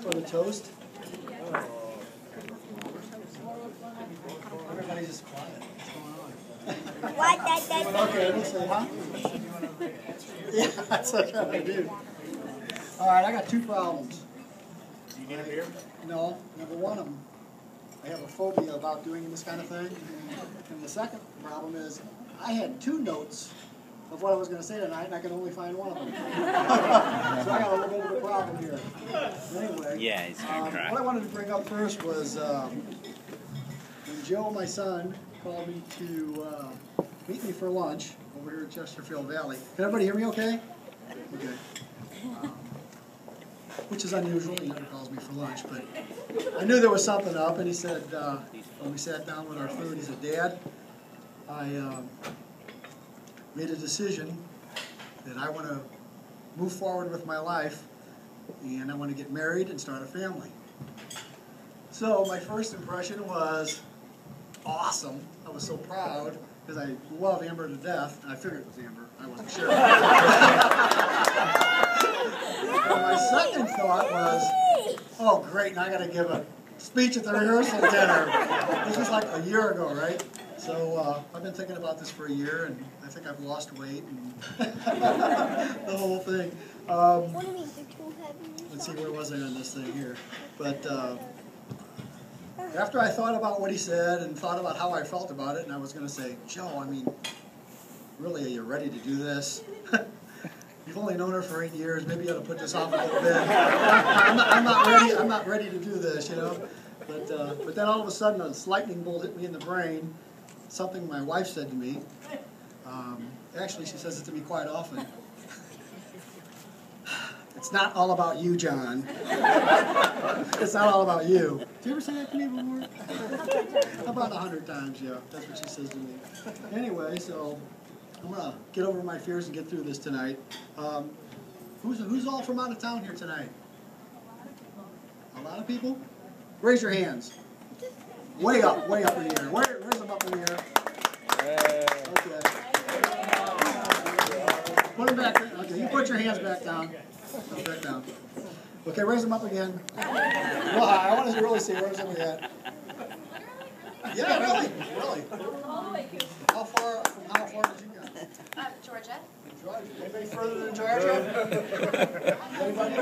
for the toast. Everybody's just quiet. What's going on? Okay, let's say, huh? Yeah, that's what I'm trying to do. All right, I got two problems. Do you need a beer? No, number one of them, I have a phobia about doing this kind of thing. And the second problem is, I had two notes of what I was going to say tonight, and I could only find one of them. So I got a little bit of a problem here. Anyway, Yeah, he's going to cry. what I wanted to bring up first was when Joe, my son, called me to meet me for lunch over here at Chesterfield Valley. Can everybody hear me okay? Okay. Which is unusual. He never calls me for lunch, but I knew there was something up, and he said, when we sat down with our food, he said, Dad, I made a decision that I want to move forward with my life, and I want to get married and start a family. So my first impression was awesome. I was so proud, because I love Amber to death, and I figured it was Amber. I wasn't sure. And my second thought was, oh great, now I got to give a speech at the rehearsal dinner. This was like a year ago, right? So I've been thinking about this for a year, and I think I've lost weight and the whole thing. Let's see, where was I on this thing here? But after I thought about what he said and thought about how I felt about it, and I was going to say, Joe, I mean, really, are you ready to do this? You've only known her for 8 years. Maybe you ought to put this off a little bit. I'm not ready to do this, you know. But then all of a sudden, a lightning bolt hit me in the brain. Something my wife said to me. Actually, she says it to me quite often. It's not all about you, John. It's not all about you. Did you ever say that to me before? About 100 times, yeah. That's what she says to me. Anyway, so I'm going to get over my fears and get through this tonight. Who's all from out of town here tonight? A lot of people? Raise your hands. Way up in the air. Raise them up in the air. Okay. Put them back. Okay, you put your hands back down. Put them back down. Okay, raise them up again. Well, I want to really see where's them at. Yeah, really. How far did you go? Georgia. Anybody further than Georgia? Anybody?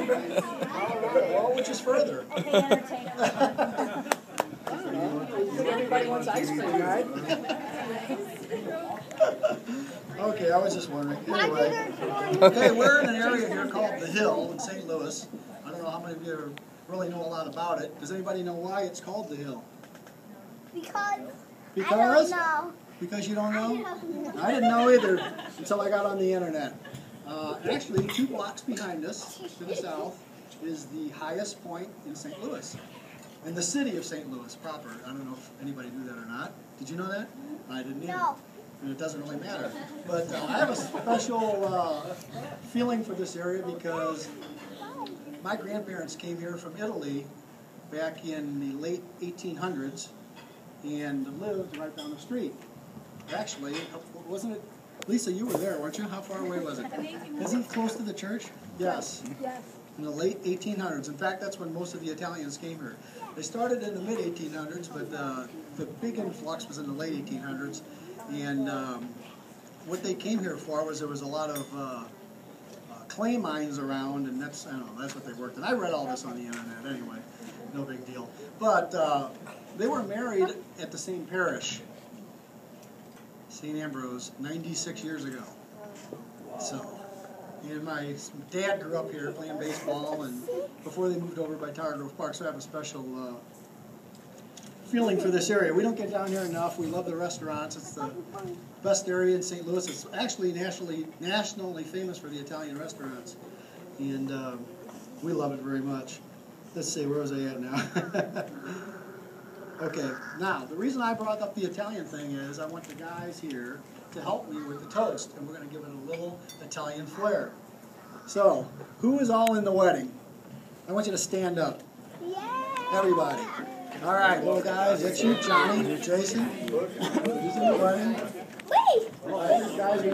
Well, which is further? I don't know. Everybody wants ice cream, right? Okay, I was just wondering. Anyway, okay, we're in an area here called The Hill in St. Louis. I don't know how many of you really know a lot about it. Does anybody know why it's called The Hill? Because? I don't Because? know. Because you don't know? I didn't know either until I got on the internet. Actually, 2 blocks behind us, to the south, is the highest point in St. Louis. In the city of St. Louis proper. I don't know if anybody knew that or not. Did you know that? I didn't either. No. And it doesn't really matter. But I have a special feeling for this area because my grandparents came here from Italy back in the late 1800s and lived right down the street. Actually, wasn't it? Lisa, you were there, weren't you? How far away was it? Isn't it close to the church? Yes. Yes. In the late 1800s. In fact, that's when most of the Italians came here. They started in the mid-1800s, but the big influx was in the late 1800s. And what they came here for was there was a lot of clay mines around, and that's what they worked in. I read all this on the internet anyway. No big deal. But they were married at the same parish, St. Ambrose, 96 years ago. So, and my dad grew up here playing baseball, and before they moved over by Tower Grove Park, so I have a special feeling for this area. We don't get down here enough. We love the restaurants. It's the best area in St. Louis. It's actually nationally famous for the Italian restaurants, and we love it very much. Let's see, where was I at now? Okay, now, the reason I brought up the Italian thing is I want the guys here to help me with the toast, and we're going to give it a little Italian flair. So, who is all in the wedding? I want you to stand up. Yeah. Everybody. All right, little guys, that's you, Johnny, Jason. Who's in the wedding? Wait. All right, these guys are